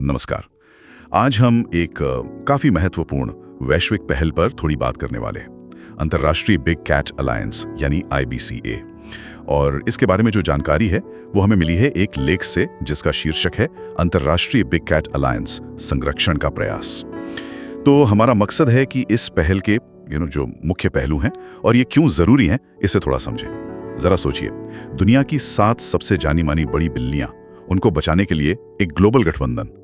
नमस्कार। आज हम एक काफी महत्वपूर्ण वैश्विक पहल पर थोड़ी बात करने वाले हैं, अंतर्राष्ट्रीय बिग कैट अलायंस यानी IBCA। और इसके बारे में जो जानकारी है वो हमें मिली है एक लेख से जिसका शीर्षक है अंतर्राष्ट्रीय बिग कैट अलायंस संरक्षण का प्रयास। तो हमारा मकसद है कि इस पहल के जो मुख्य पहलू हैं और ये क्यों जरूरी हैं इसे थोड़ा समझें। जरा सोचिए, दुनिया की 7 सबसे जानी मानी बड़ी बिल्लियां, उनको बचाने के लिए एक ग्लोबल गठबंधन।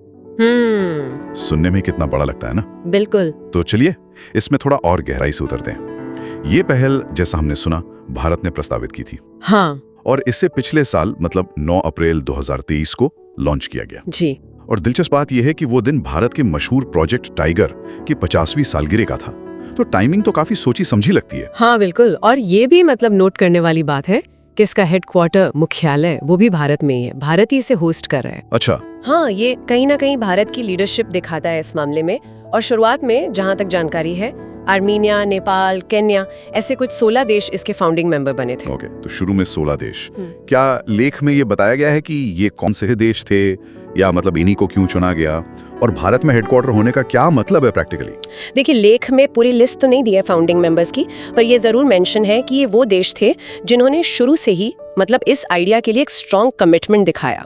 सुनने में कितना बड़ा लगता है ना? बिल्कुल। तो चलिए इसमें थोड़ा और गहराई से उतरते हैं। ये पहल, जैसा हमने सुना, भारत ने प्रस्तावित की थी। हाँ और इससे पिछले साल मतलब 9 अप्रैल 2023 को लॉन्च किया गया जी। और दिलचस्प बात यह है कि वो दिन भारत के मशहूर प्रोजेक्ट टाइगर की 50वीं सालगिरह का था। तो टाइमिंग तो काफी सोची समझी लगती है। हाँ बिल्कुल। और ये भी नोट करने वाली बात है कि इसका हेडक्वार्टर, मुख्यालय वो भी भारत में ही है। भारत ही इसे होस्ट कर रहा है। अच्छा। हाँ, ये कहीं ना कहीं भारत की लीडरशिप दिखाता है इस मामले में। और शुरुआत में जहाँ तक जानकारी है, आर्मीनिया, नेपाल, केन्या ऐसे कुछ 16 देश इसके फाउंडिंग मेंबर बने थे। ओके, तो शुरू में 16 देश। क्या लेख में ये बताया गया है कि ये कौन से देश थे, या मतलब इन्हीं को क्यों चुना गया, और भारत में हेडक्वार्टर होने का क्या मतलब है प्रैक्टिकली? देखिए, लेख में पूरी लिस्ट तो नहीं दी है फाउंडिंग मेंबर्स की, पर ये जरूर मेंशन है कि ये वो देश थे जिन्होंने शुरू से ही इस आइडिया के लिए एक स्ट्रॉन्ग कमिटमेंट दिखाया।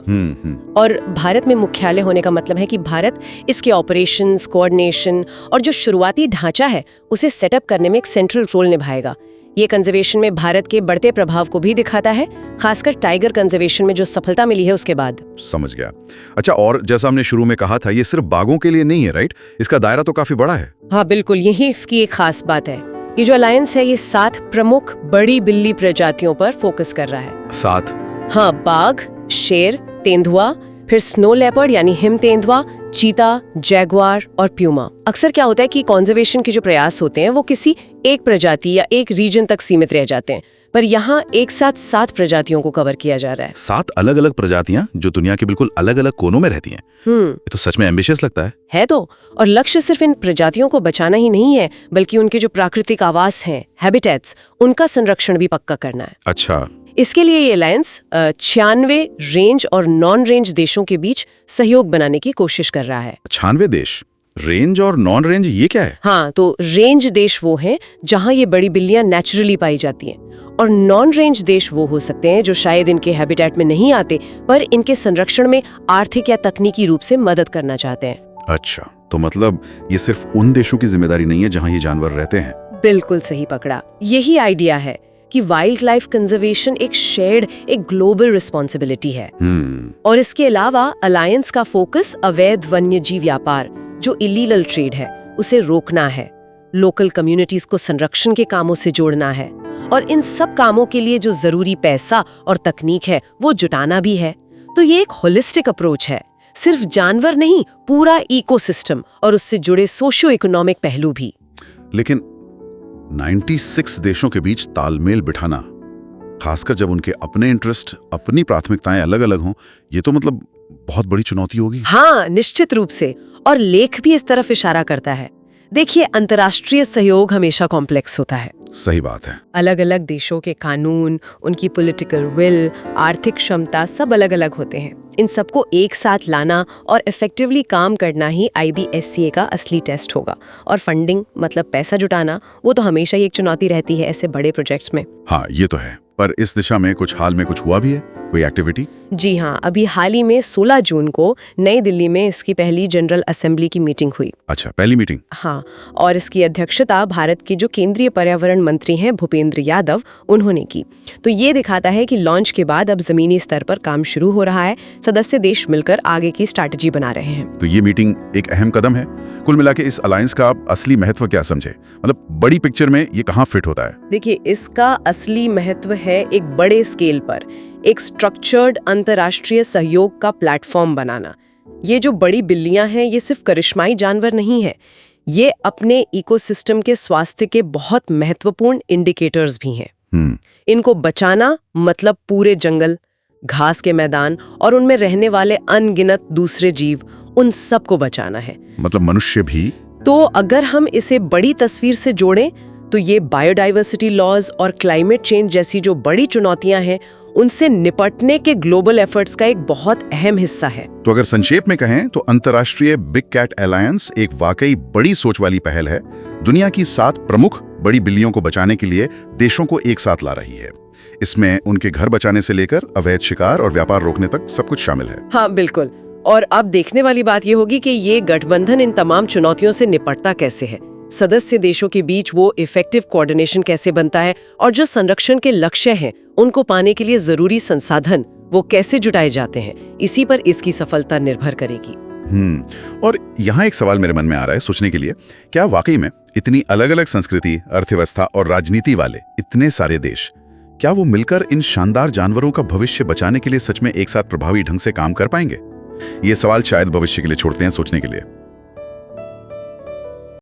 और भारत में मुख्यालय होने का मतलब है कि भारत इसके ऑपरेशंस, कोऑर्डिनेशन और जो शुरुआती ढांचा है उसे सेटअप करने में एक सेंट्रल रोल निभाएगा। ये कंजर्वेशन में भारत के बढ़ते प्रभाव को भी दिखाता है, खासकर टाइगर कंजर्वेशन में जो सफलता मिली है उसके बाद। समझ गया। अच्छा, और जैसा हमने शुरू में कहा था, ये सिर्फ बाघों के लिए नहीं है, राइट? इसका दायरा तो काफी बड़ा है। हाँ बिल्कुल, यही इसकी एक खास बात है। ये जो अलायंस है ये 7 प्रमुख बड़ी बिल्ली प्रजातियों पर फोकस कर रहा है। 7? हाँ, बाघ, शेर, तेंदुआ, फिर स्नो लेपर्ड यानी हिम तेंदुआ, चीता, जैगुआर और प्यूमा। अक्सर क्या होता है कि कंजर्वेशन के जो प्रयास होते हैं वो किसी एक प्रजाति या एक रीजन तक सीमित रह जाते हैं, पर यहाँ एक साथ 7 प्रजातियों को कवर किया जा रहा है। 7 अलग अलग प्रजातियां जो दुनिया के बिल्कुल अलग अलग कोनों में रहती हैं। ये तो सच में एम्बिशियस लगता है तो। और लक्ष्य सिर्फ इन प्रजातियों को बचाना ही नहीं है, बल्कि उनके जो प्राकृतिक आवास हैं, हैबिटेट्स, उनका संरक्षण भी पक्का करना है। अच्छा। इसके लिए ये अलायंस 96 रेंज और नॉन रेंज देशों के बीच सहयोग बनाने की कोशिश कर रहा है। 96 देश? रेंज और नॉन रेंज ये क्या है? हाँ, तो रेंज देश वो हैं जहाँ ये बड़ी बिल्लियां नेचुरली पाई जाती हैं, और नॉन रेंज देश वो हो सकते हैं जो शायद इनके हैबिटेट में नहीं आते, पर इनके संरक्षण में आर्थिक या तकनीकी रूप से मदद करना चाहते हैं। अच्छा, तो मतलब ये सिर्फ उन देशों की जिम्मेदारी नहीं है जहाँ ये जानवर रहते हैं। बिल्कुल सही पकड़ा। यही आइडिया है कि वाइल्ड लाइफ कंजर्वेशन एक शेयर्ड, एक ग्लोबल रिस्पॉन्सिबिलिटी है। और इसके अलावा अलायंस का फोकस अवैध वन्य जीव व्यापार, जो इलीगल ट्रेड है, उसे रोकना है, लोकल कम्युनिटीज को संरक्षण के कामों से जोड़ना है, और इन सब कामों के लिए जो जरूरी पैसा और तकनीक है वो जुटाना भी है। तो ये एक होलिस्टिक अप्रोच है, सिर्फ जानवर नहीं, पूरा इकोसिस्टम और उससे जुड़े सोशियो इकोनॉमिक पहलू भी। लेकिन 96 देशों के बीच तालमेल बिठाना, खासकर जब उनके अपने इंटरेस्ट, अपनी प्राथमिकताएं अलग अलग हों, ये तो बहुत बड़ी चुनौती होगी। हाँ, निश्चित रूप से। और लेख भी इस तरफ इशारा करता है। देखिए, अंतर्राष्ट्रीय सहयोग हमेशा कॉम्प्लेक्स होता है। सही बात है। अलग अलग देशों के कानून, उनकी पॉलिटिकल विल, आर्थिक क्षमता सब अलग अलग होते हैं। इन सबको एक साथ लाना और इफेक्टिवली काम करना ही IBCA का असली टेस्ट होगा। और फंडिंग पैसा जुटाना, वो तो हमेशा ही एक चुनौती रहती है ऐसे बड़े प्रोजेक्ट्स में। हाँ, ये तो है। पर इस दिशा में हाल में कुछ हुआ भी है, कोई एक्टिविटी? जी हाँ, अभी हाल ही में 16 जून को नई दिल्ली में इसकी पहली जनरल असेंबली की मीटिंग हुई। अच्छा, पहली मीटिंग? हाँ, और इसकी अध्यक्षता भारत के जो केंद्रीय पर्यावरण मंत्री हैं भूपेंद्र यादव, उन्होंने की। तो ये दिखाता है कि लॉन्च के बाद अब जमीनी स्तर पर काम शुरू हो रहा है, सदस्य देश मिलकर आगे की स्ट्रैटेजी बना रहे हैं। तो ये मीटिंग एक अहम कदम है। कुल मिला के इस अलायंस का असली महत्व क्या समझे, बड़ी पिक्चर में ये कहाँ फिट होता है? देखिए, इसका असली महत्व है एक बड़े स्केल पर एक स्ट्रक्चर्ड अंतर्राष्ट्रीय सहयोग का प्लेटफॉर्म बनाना। ये जो बड़ी बिल्लियां हैं, ये सिर्फ करिश्माई जानवर नहीं है, ये अपने इकोसिस्टम के स्वास्थ्य के बहुत महत्वपूर्ण इंडिकेटर्स भी हैं। इनको बचाना मतलब पूरे जंगल, घास के मैदान और उनमें रहने वाले अनगिनत दूसरे जीव, उन सबको बचाना है। मनुष्य भी। तो अगर हम इसे बड़ी तस्वीर से जोड़ें तो ये बायोडाइवर्सिटी लॉज और क्लाइमेट चेंज जैसी जो बड़ी चुनौतियां हैं उनसे निपटने के ग्लोबल एफर्ट्स का एक बहुत अहम हिस्सा है। तो अगर संक्षेप में कहें तो अंतर्राष्ट्रीय बिग कैट अलायंस एक वाकई बड़ी सोच वाली पहल है। दुनिया की 7 प्रमुख बड़ी बिल्लियों को बचाने के लिए देशों को एक साथ ला रही है। इसमें उनके घर बचाने से लेकर अवैध शिकार और व्यापार रोकने तक सब कुछ शामिल है। हाँ बिल्कुल। और अब देखने वाली बात ये होगी कि ये गठबंधन इन तमाम चुनौतियों से निपटता कैसे है, सदस्य देशों के बीच वो इफेक्टिव कोऑर्डिनेशन कैसे बनता है, और जो संरक्षण के लक्ष्य हैं उनको पाने के लिए जरूरी संसाधन वो कैसे जुटाए जाते हैं, इसी पर इसकी सफलता निर्भर करेगी। और यहाँ एक सवाल मेरे मन में आ रहा है सोचने के लिए, क्या वाकई में इतनी अलग अलग संस्कृति, अर्थव्यवस्था और राजनीति वाले इतने सारे देश, क्या वो मिलकर इन शानदार जानवरों का भविष्य बचाने के लिए सच में एक साथ प्रभावी ढंग से काम कर पाएंगे? ये सवाल शायद भविष्य के लिए छोड़ते हैं सोचने के लिए।